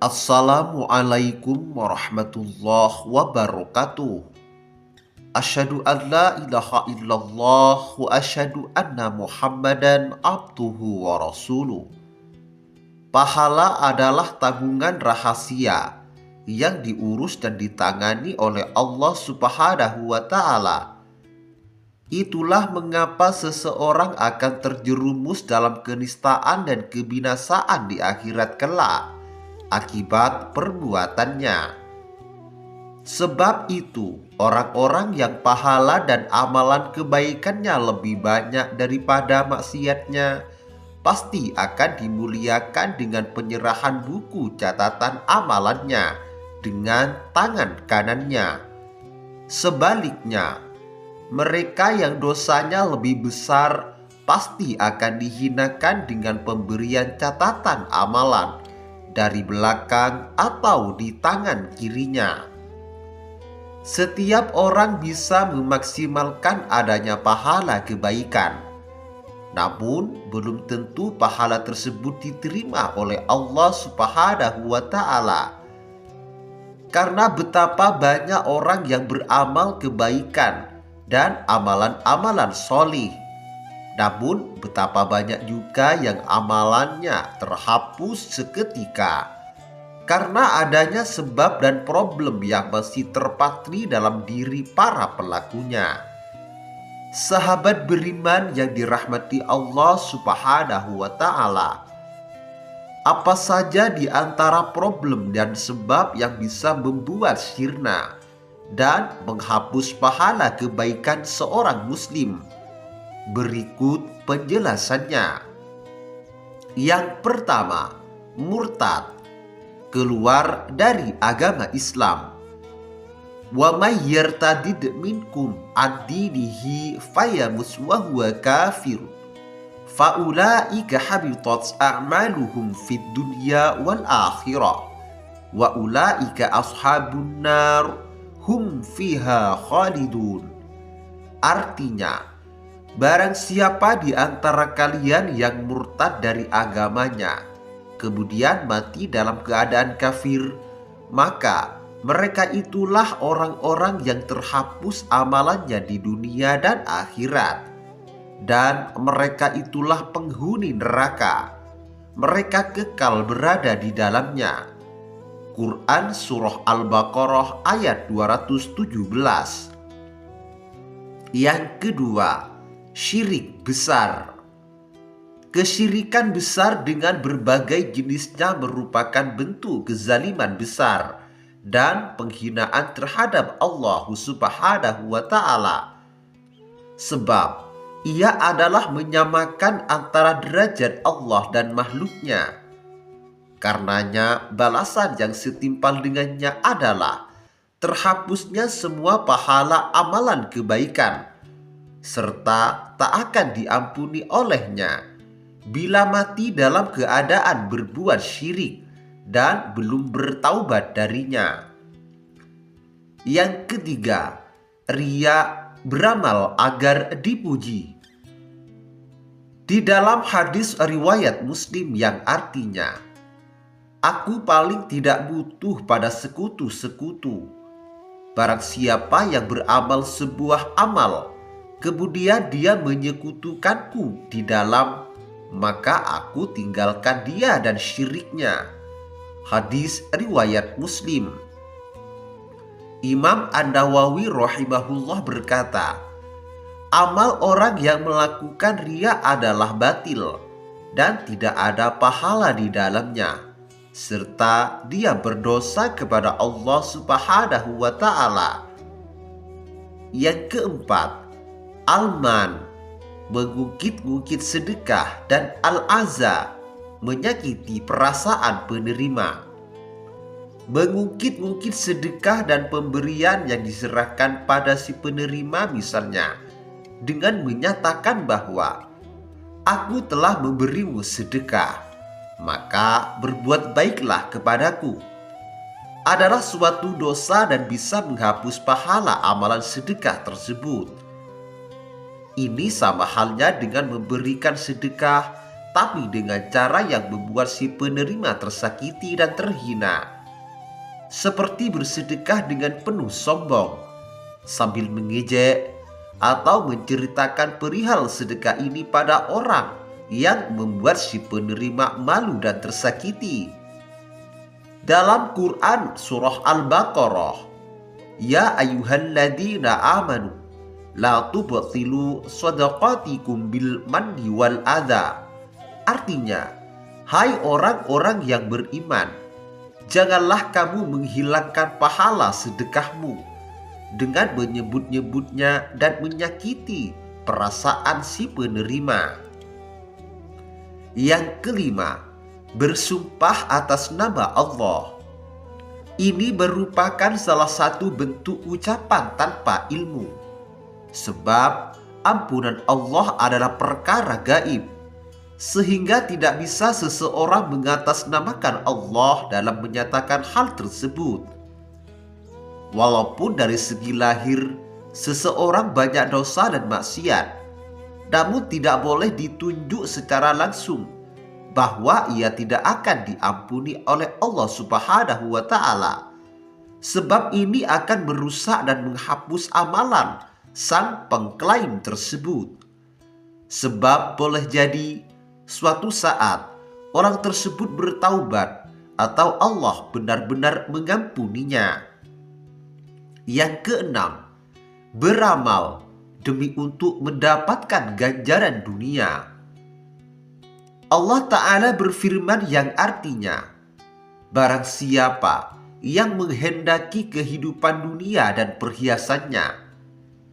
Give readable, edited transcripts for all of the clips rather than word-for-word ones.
Assalamualaikum warahmatullahi wabarakatuh. Asyhadu an la ilaha illallah wa asyhadu anna Muhammadan abduhu wa rasuluh. Pahala adalah tabungan rahasia yang diurus dan ditangani oleh Allah Subhanahu wa ta'ala. Itulah mengapa seseorang akan terjerumus dalam kenistaan dan kebinasaan di akhirat kelak akibat perbuatannya. Sebab itu, orang-orang yang pahala dan amalan kebaikannya lebih banyak daripada maksiatnya pasti akan dimuliakan dengan penyerahan buku catatan amalannya dengan tangan kanannya. Sebaliknya, mereka yang dosanya lebih besar pasti akan dihinakan dengan pemberian catatan amalan dari belakang atau di tangan kirinya. Setiap orang bisa memaksimalkan adanya pahala kebaikan, namun belum tentu pahala tersebut diterima oleh Allah Subhanahu wa ta'ala. Karena betapa banyak orang yang beramal kebaikan dan amalan-amalan solih, namun betapa banyak juga yang amalannya terhapus seketika karena adanya sebab dan problem yang masih terpatri dalam diri para pelakunya. Sahabat beriman yang dirahmati Allah Subhanahu wa ta'ala, apa saja di antara problem dan sebab yang bisa membuat sirna dan menghapus pahala kebaikan seorang muslim? Berikut penjelasannya. Yang pertama, murtad, keluar dari agama Islam. Wa may yartadid minkum an dinihi fayamus wa huwa kafir fa ulaika habitat a'maluhum fid dunya wal akhirah wa ulaika ashabun nar hum fiha khalidun. Artinya, barang siapa di antara kalian yang murtad dari agamanya kemudian mati dalam keadaan kafir, maka mereka itulah orang-orang yang terhapus amalannya di dunia dan akhirat, dan mereka itulah penghuni neraka. Mereka kekal berada di dalamnya. Quran Surah Al-Baqarah ayat 217. Yang kedua, syirik besar. Kesyirikan besar dengan berbagai jenisnya merupakan bentuk kezaliman besar dan penghinaan terhadap Allah Subhanahu wa ta'ala. Sebab ia adalah menyamakan antara derajat Allah dan makhluknya. Karenanya balasan yang setimpal dengannya adalah terhapusnya semua pahala amalan kebaikan, serta tak akan diampuni olehnya bila mati dalam keadaan berbuat syirik dan belum bertaubat darinya. Yang ketiga, riya, beramal agar dipuji. Di dalam hadis riwayat Muslim yang artinya, aku paling tidak butuh pada sekutu-sekutu. Barang siapa yang beramal sebuah amal, kemudian dia menyekutukanku di dalam, maka aku tinggalkan dia dan syiriknya. Hadis riwayat Muslim. Imam An-Nawawi rahimahullah berkata, amal orang yang melakukan riya adalah batil dan tidak ada pahala di dalamnya, serta dia berdosa kepada Allah Subhanahu wa ta'ala. Yang keempat, alman, mengungkit-ungkit sedekah, dan al-aza, menyakiti perasaan penerima. Mengungkit-ungkit sedekah dan pemberian yang diserahkan pada si penerima misalnya dengan menyatakan bahwa aku telah memberimu sedekah, maka berbuat baiklah kepadaku, adalah suatu dosa dan bisa menghapus pahala amalan sedekah tersebut. Ini sama halnya dengan memberikan sedekah tapi dengan cara yang membuat si penerima tersakiti dan terhina, seperti bersedekah dengan penuh sombong, sambil mengejek atau menceritakan perihal sedekah ini pada orang yang membuat si penerima malu dan tersakiti. Dalam Quran Surah Al-Baqarah, Ya ayyuhalladzina amanu la tubtilu shadaqatikum bil manni wal adha. Artinya, hai orang-orang yang beriman, janganlah kamu menghilangkan pahala sedekahmu dengan menyebut-nyebutnya dan menyakiti perasaan si penerima. Yang kelima, bersumpah atas nama Allah. Ini merupakan salah satu bentuk ucapan tanpa ilmu, sebab ampunan Allah adalah perkara gaib, sehingga tidak bisa seseorang mengatasnamakan Allah dalam menyatakan hal tersebut. Walaupun dari segi lahir seseorang banyak dosa dan maksiat, namun tidak boleh ditunjuk secara langsung bahwa ia tidak akan diampuni oleh Allah Subhanahu wa Ta'ala, sebab ini akan merusak dan menghapus amalan sang pengklaim tersebut. Sebab boleh jadi suatu saat orang tersebut bertaubat atau Allah benar-benar mengampuninya. Yang keenam, beramal demi untuk mendapatkan ganjaran dunia. Allah Ta'ala berfirman yang artinya, barang siapa yang menghendaki kehidupan dunia dan perhiasannya,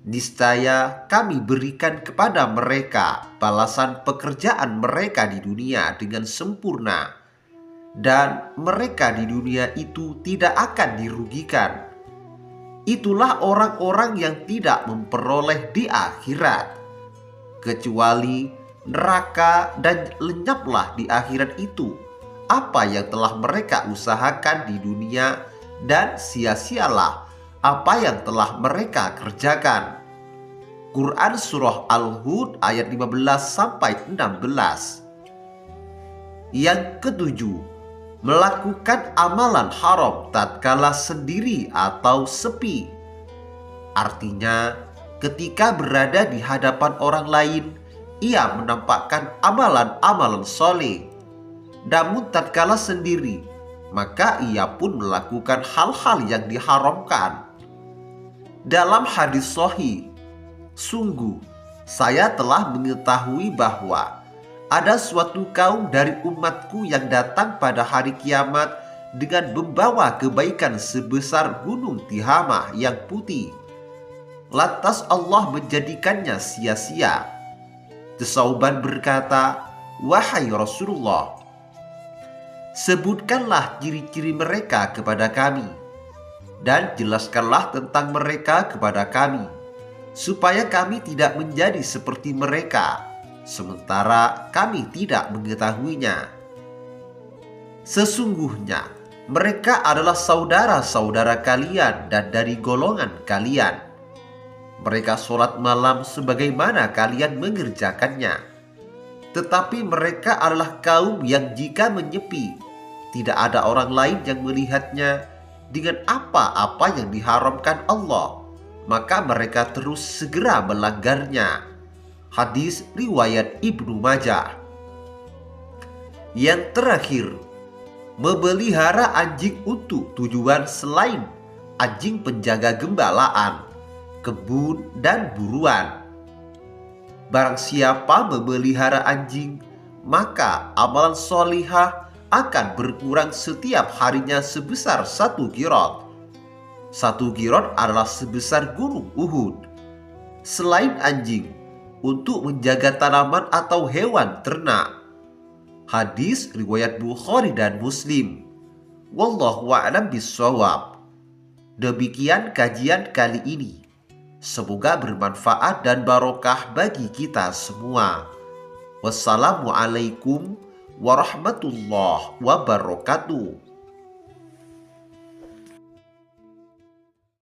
niscaya kami berikan kepada mereka balasan pekerjaan mereka di dunia dengan sempurna, dan mereka di dunia itu tidak akan dirugikan. Itulah orang-orang yang tidak memperoleh di akhirat, kecuali neraka, dan lenyaplah di akhirat itu apa yang telah mereka usahakan di dunia, dan sia-sialah apa yang telah mereka kerjakan. Quran Surah Al-Hud ayat 15-16. Yang ketujuh, melakukan amalan haram tatkala sendiri atau sepi. Artinya, ketika berada di hadapan orang lain, ia menampakkan amalan-amalan soleh, namun tatkala sendiri, maka ia pun melakukan hal-hal yang diharamkan. Dalam hadis sahih, sungguh saya telah mengetahui bahwa ada suatu kaum dari umatku yang datang pada hari kiamat dengan membawa kebaikan sebesar gunung Tihamah yang putih. Lantas Allah menjadikannya sia-sia. Tsauban berkata, wahai Rasulullah, sebutkanlah ciri-ciri mereka kepada kami, dan jelaskanlah tentang mereka kepada kami, supaya kami tidak menjadi seperti mereka, sementara kami tidak mengetahuinya. Sesungguhnya mereka adalah saudara-saudara kalian dan dari golongan kalian. Mereka sholat malam sebagaimana kalian mengerjakannya. Tetapi mereka adalah kaum yang jika menyepi, tidak ada orang lain yang melihatnya dengan apa-apa yang diharamkan Allah, maka mereka terus segera melanggarnya. Hadis riwayat Ibnu Majah. Yang terakhir, memelihara anjing untuk tujuan selain anjing penjaga gembalaan, kebun, dan buruan. Barang siapa memelihara anjing, maka amalan solihah akan berkurang setiap harinya sebesar 1 qirot. 1 qirot adalah sebesar gunung Uhud. Selain anjing, untuk menjaga tanaman atau hewan ternak. Hadis riwayat Bukhari dan Muslim. Wallahu a'lam bishawab. Demikian kajian kali ini. Semoga bermanfaat dan barokah bagi kita semua. Wassalamualaikum warahmatullahi wabarakatuh.